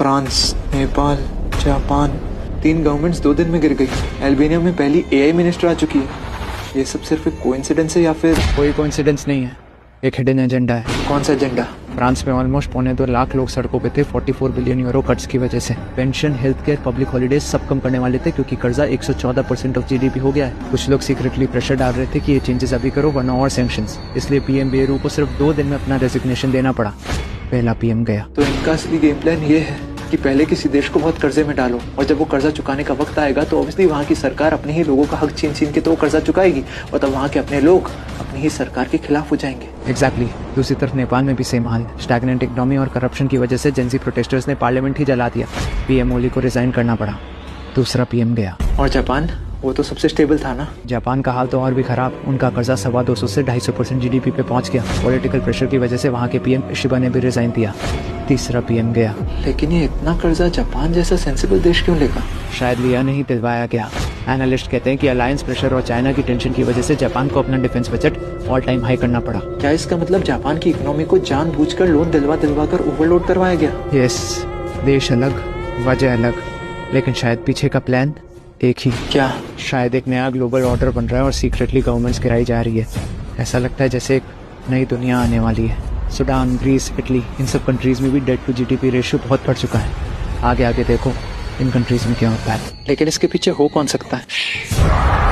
France, Nepal, Japan, 3 governments 2 दिन में गिर गई। अल्बानिया में पहली एआई मिनिस्टर आ चुकी है। ये सब सिर्फ एक कोइंसिडेंस है या फिर कोई कोइंसिडेंस नहीं है, एक हिडन एजेंडा है। कौन सा एजेंडा? फ्रांस में ऑलमोस्ट 1.25 लाख लोग सड़कों पे थे 44 बिलियन यूरो कट्स की वजह से। Pension, health care, public holidays सब कम करने वाले थे क्योंकि कर्जा 114% ऑफ जीडीपी हो गया है। कुछ लोग सीक्रेटली प्रेशर डाल रहे थे कि ये चेंजेस अभी करो वरना और सैंक्शंस। इसलिए पीएम बेरू को सिर्फ 2 दिन में अपना रेजिग्नेशन देना पड़ा। पहला पीएम गया। तो इनका असली गेम प्लान ये है कि पहले किसी देश को बहुत कर्जे में डालो और जब वो कर्जा चुकाने का वक्त आएगा तो ऑब्वियसली वहाँ की सरकार अपने ही लोगों का हक छीन छीन के तो वो कर्जा चुकाएगी और तब वहाँ के अपने लोग अपनी ही सरकार के खिलाफ हो जाएंगे। एग्जैक्टली। दूसरी तरफ नेपाल में भी सेम हाल। स्टैग्नेंट इकोनॉमी और करप्शन की वजह से जेंजी प्रोटेस्टर्स ने पार्लियामेंट ही जला दिया। पीएम ओली को रिजाइन करना पड़ा। दूसरा पीएम गया। और जापान, वो तो सबसे स्टेबल था ना। जापान का हाल तो और भी खराब। उनका कर्जा 250 से 250% जीडीपी पे पहुंच गया। पॉलिटिकल प्रेशर की वजह से वहाँ के पीएम शिबा ने भी रिजाइन दिया। तीसरा पीएम गया। लेकिन ये इतना कर्जा जापान जैसा सेंसिबल देश क्यों लेगा? शायद लिया नहीं, दिलवाया गया। एनालिस्ट कहते हैं कि अलायंस प्रेशर और चाइना की टेंशन की वजह से जापान को अपना defence budget all time high करना पड़ा। क्या इसका मतलब जापान की इकोनॉमी को जानबूझकर लोन दिलवा कर ओवरलोड करवाया गया? यस, देश अलग, वजह अलग, लेकिन शायद पीछे का प्लान एक ही। क्या? शायद एक नया ग्लोबल ऑर्डर बन रहा है और सीक्रेटली गवर्नमेंट्स गिराई जा रही है। ऐसा लगता है जैसे एक नई दुनिया आने वाली है। सूडान, ग्रीस, इटली, इन सब कंट्रीज में भी डेट टू जीडीपी रेशियो बहुत बढ़ चुका है। आगे आगे देखो इन कंट्रीज में क्या होता है। लेकिन इसके पीछे हो कौन सकता है?